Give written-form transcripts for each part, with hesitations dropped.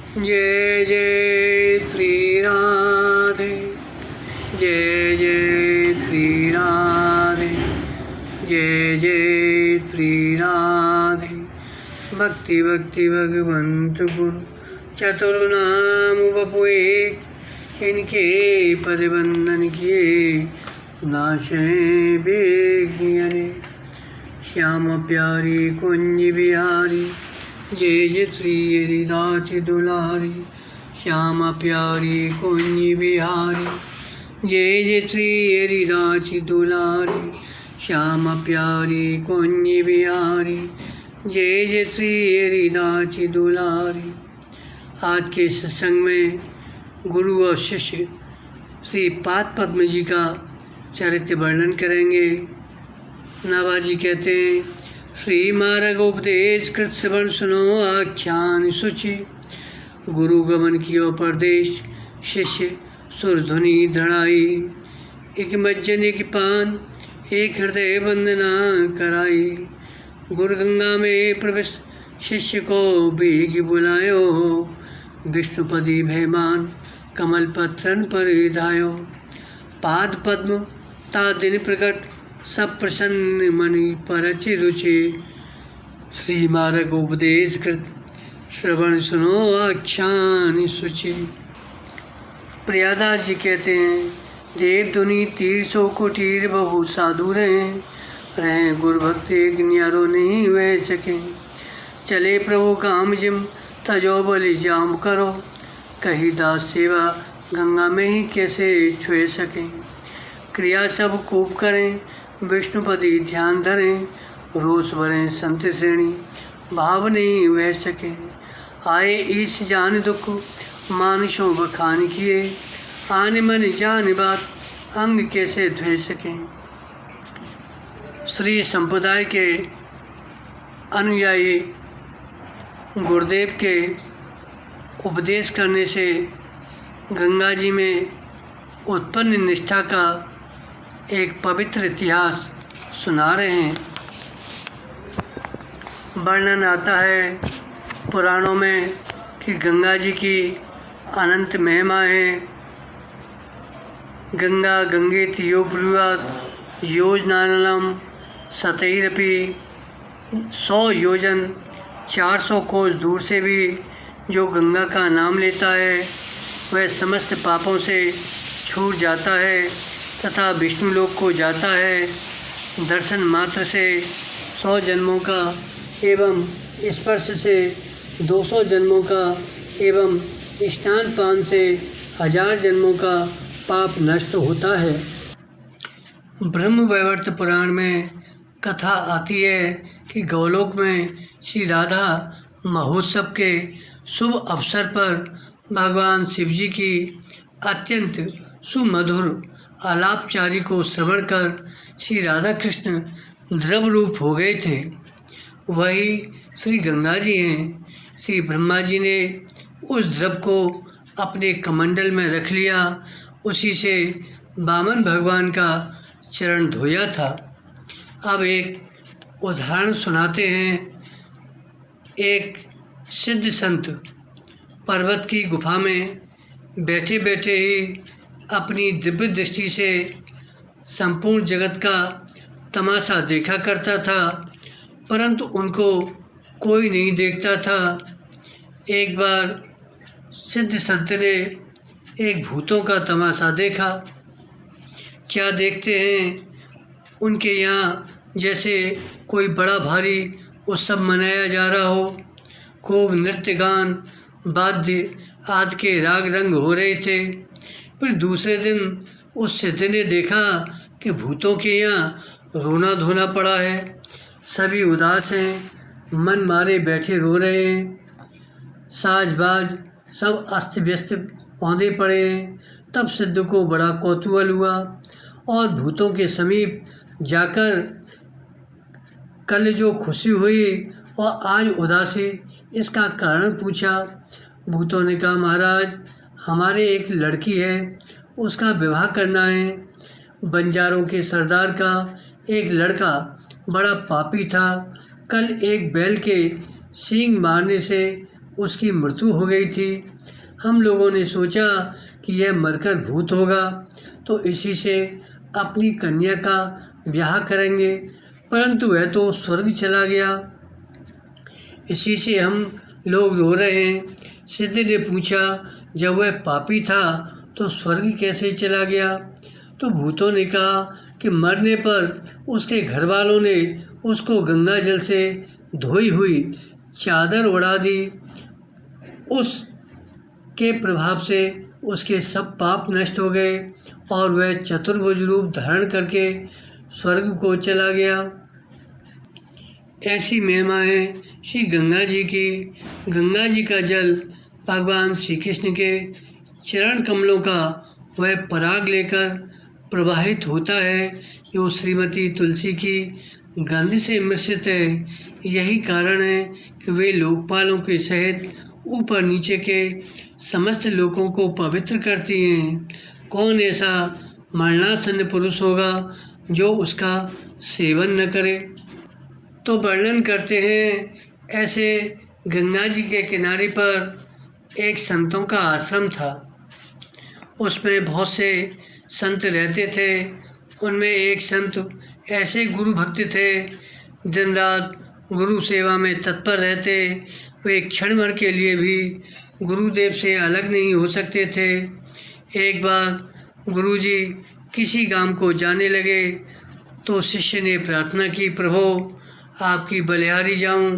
जय जय श्री राधे, जय जय श्री राधे, जय जय श्री राधे। भक्ति भक्ति भगवंत गुरु चतुर्नाम बपुए, इनके पद बंधन किए नाशे बेगियने। श्याम प्यारी कुंज बिहारी, जय जय श्री हरिदास दुलारी। श्याम प्यारी कुंज बिहारी, जय जय श्री हरिदास दुलारी। श्याम प्यारी कुंज बिहारी, जय जय श्री हरिदास दुलारी। आज के सत्संग में गुरु और शिष्य श्री पाद पद्म जी का चरित्र वर्णन करेंगे। नाभाजी कहते हैं, श्री मार्ग उपदेश कृत श्रवण सुनो आख्यान सुचि। गुरु गमन कियो परदेश, शिष्य सुर ध्वनि दृढ़ाई। एक मज्जन एक पान, एक हृदय वंदना कराई। गुरु गंगा में प्रवेश, शिष्य को बेग बुलायो। विष्णुपदी भयमान, कमल पत्रन पर धायो। पाद पद्म ता दिन प्रकट, सब प्रसन्न मणि परचि रुचि। श्री मार्ग उपदेश कृत श्रवण सुनो आख्यान सुचि। प्रियादास जी कहते हैं, देव दुनि 300 कुटीर बहु साधु रहे गुरु भक्ति एक न्यारो नहीं वह सके। चले प्रभु काम जिम, तजो बलि जाम करो। कही दास सेवा, गंगा में ही कैसे छुए सकें। क्रिया सब खूब करें, विष्णुपति ध्यान धरें। रोष भरें संत श्रेणी, भाव नहीं वह सके। आए ईश जान दुख, मानुषों बखान किए। आने मन जान बात, अंग कैसे धोए सकें। श्री संप्रदाय के अनुयायी गुरुदेव के उपदेश करने से गंगा जी में उत्पन्न निष्ठा का एक पवित्र इतिहास सुना रहे हैं। वर्णन आता है पुराणों में कि गंगा जी की अनंत महिमा है। गंगा गंगेति यो ब्रूयात् योजनानलम सतैरपि। 100 योजन 400 कोस दूर से भी जो गंगा का नाम लेता है वह समस्त पापों से छूट जाता है तथा विष्णु लोक को जाता है। दर्शन मात्र से 100 जन्मों का एवं स्पर्श से 200 जन्मों का एवं स्नान पान से 1000 जन्मों का पाप नष्ट होता है। ब्रह्म वैवर्त पुराण में कथा आती है कि गौलोक में श्री राधा महोत्सव के शुभ अवसर पर भगवान शिव जी की अत्यंत सुमधुर आलापचारी को श्रवण कर श्री राधा कृष्ण द्रव रूप हो गए थे। वही श्री गंगा जी हैं। श्री ब्रह्मा जी ने उस द्रव को अपने कमंडल में रख लिया। उसी से वामन भगवान का चरण धोया था। अब एक उदाहरण सुनाते हैं। एक सिद्ध संत पर्वत की गुफा में बैठे बैठे ही अपनी दिव्य दृष्टि से संपूर्ण जगत का तमाशा देखा करता था, परंतु उनको कोई नहीं देखता था। एक बार सिद्ध संत ने एक भूतों का तमाशा देखा। क्या देखते हैं, उनके यहाँ जैसे कोई बड़ा भारी उत्सव मनाया जा रहा हो। खूब नृत्य गान वाद्य आदि के राग रंग हो रहे थे। फिर दूसरे दिन उस सिद्ध ने देखा कि भूतों के यहाँ रोना धोना पड़ा है। सभी उदास हैं, मन मारे बैठे रो रहे हैं। साज बाज सब अस्त व्यस्त पौंधे पड़े हैं। तब सिद्ध को बड़ा कौतूहल हुआ और भूतों के समीप जाकर कल जो खुशी हुई और आज उदासी, इसका कारण पूछा। भूतों ने कहा, महाराज हमारे एक लड़की है, उसका विवाह करना है। बंजारों के सरदार का एक लड़का बड़ा पापी था। कल एक बैल के सींग मारने से उसकी मृत्यु हो गई थी। हम लोगों ने सोचा कि यह मरकर भूत होगा तो इसी से अपनी कन्या का ब्याह करेंगे, परंतु वह तो स्वर्ग चला गया। इसी से हम लोग रो रहे हैं। सिद्ध ने पूछा, जब वह पापी था तो स्वर्ग कैसे चला गया? तो भूतों ने कहा कि मरने पर उसके घर वालों ने उसको गंगा जल से धोई हुई चादर उड़ा दी। उसके प्रभाव से उसके सब पाप नष्ट हो गए और वह चतुर्भुज रूप धारण करके स्वर्ग को चला गया। ऐसी महिमा है श्री गंगा जी की। गंगा जी का जल भगवान श्री कृष्ण के चरण कमलों का वह पराग लेकर प्रवाहित होता है जो श्रीमती तुलसी की गंध से मिश्रित है। यही कारण है कि वे लोकपालों के सहित ऊपर नीचे के समस्त लोगों को पवित्र करती हैं। कौन ऐसा मरणासन्न पुरुष होगा जो उसका सेवन न करे? तो वर्णन करते हैं, ऐसे गंगा जी के किनारे पर एक संतों का आश्रम था। उसमें बहुत से संत रहते थे। उनमें एक संत ऐसे गुरु भक्त थे, दिन रात गुरु सेवा में तत्पर रहते। वे क्षण भर के लिए भी गुरुदेव से अलग नहीं हो सकते थे। एक बार गुरुजी किसी गांव को जाने लगे तो शिष्य ने प्रार्थना की, प्रभु आपकी बलिहारी जाऊं,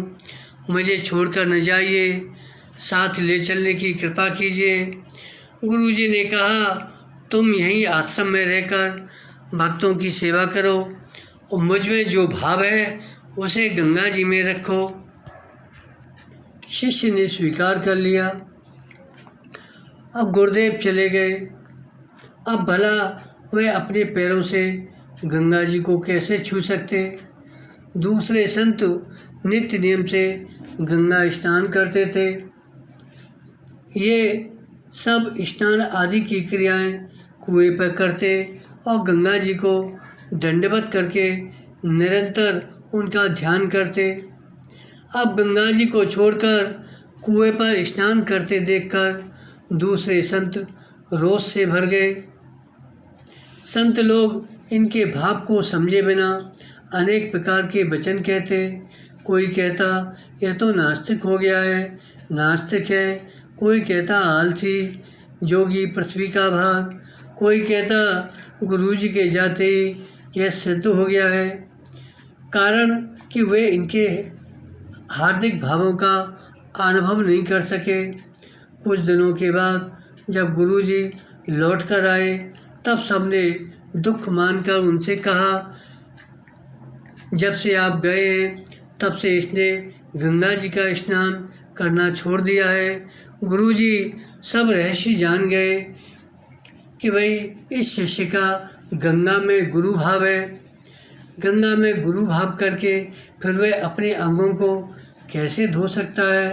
मुझे छोड़कर न जाइए, साथ ले चलने की कृपा कीजिए। गुरुजी ने कहा, तुम यहीं आश्रम में रहकर भक्तों की सेवा करो और मुझ में जो भाव है उसे गंगा जी में रखो। शिष्य ने स्वीकार कर लिया। अब गुरुदेव चले गए। अब भला वे अपने पैरों से गंगा जी को कैसे छू सकते? दूसरे संत नित्य नियम से गंगा स्नान करते थे। ये सब स्नान आदि की क्रियाएं कुएं पर करते और गंगा जी को दंडवत करके निरंतर उनका ध्यान करते। अब गंगा जी को छोड़कर कुएं पर स्नान करते देखकर दूसरे संत रोष से भर गए। संत लोग इनके भाव को समझे बिना अनेक प्रकार के वचन कहते। कोई कहता यह तो नास्तिक हो गया है, नास्तिक है। कोई कहता आलसी, जोगी, पृथ्वी का भाग। कोई कहता गुरुजी के जाते ही यह सिद्ध हो गया है। कारण कि वे इनके हार्दिक भावों का अनुभव नहीं कर सके। कुछ दिनों के बाद जब गुरुजी लौट कर आए तब सबने दुख मानकर उनसे कहा, जब से आप गए हैं तब से इसने गंगा जी का स्नान करना छोड़ दिया है। गुरुजी सब रहस्य जान गए कि भाई इस शिष्य का गंगा में गुरु भाव है। गंगा में गुरु भाव करके फिर वह अपने अंगों को कैसे धो सकता है?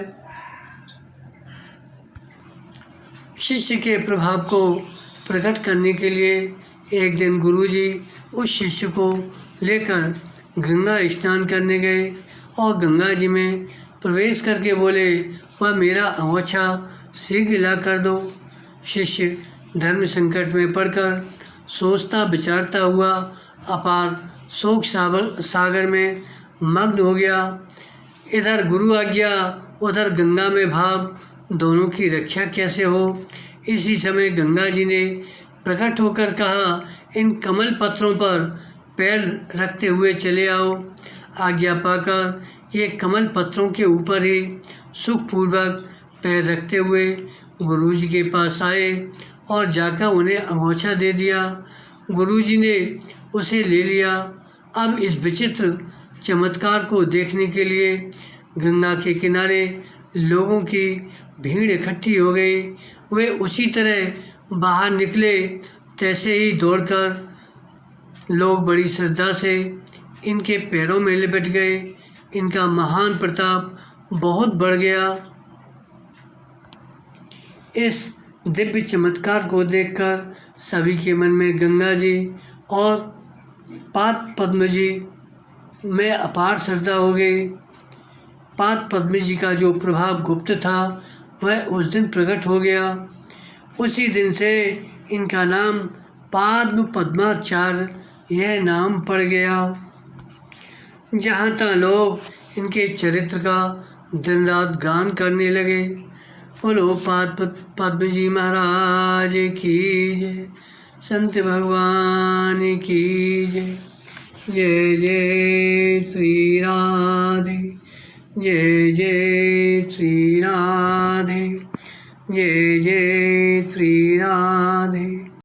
शिष्य के प्रभाव को प्रकट करने के लिए एक दिन गुरुजी उस शिष्य को लेकर गंगा स्नान करने गए और गंगा जी में प्रवेश करके बोले, वह मेरा अंगोछा शीघ्र ला कर दो। शिष्य धर्म संकट में पड़कर सोचता विचारता हुआ अपार शोक सागर में मग्न हो गया। इधर गुरु आज्ञा, उधर गंगा में भाव, दोनों की रक्षा कैसे हो? इसी समय गंगा जी ने प्रकट होकर कहा, इन कमल पत्रों पर पैर रखते हुए चले आओ। आज्ञा पाकर ये कमल पत्रों के ऊपर ही सुखपूर्वक पैर रखते हुए गुरुजी के पास आए और जाकर उन्हें अंगोछा दे दिया। गुरुजी ने उसे ले लिया। अब इस विचित्र चमत्कार को देखने के लिए गंगा के किनारे लोगों की भीड़ इकट्ठी हो गई। वे उसी तरह बाहर निकले, तैसे ही दौड़कर लोग बड़ी श्रद्धा से इनके पैरों में लिपट गए। इनका महान प्रताप बहुत बढ़ गया। इस दिव्य चमत्कार को देखकर सभी के मन में गंगा जी और पाद पद्म जी में अपार श्रद्धा हो गई। पाद पद्म जी का जो प्रभाव गुप्त था वह उस दिन प्रकट हो गया। उसी दिन से इनका नाम पद्म पद्माचार्य यह नाम पड़ गया। जहाँ तहाँ लोग इनके चरित्र का दिन रात गान करने लगे। बोलो पद्म जी महाराज की जय, संत भगवान की जय। जय जय श्री राधे, जय जय श्री राधे, जय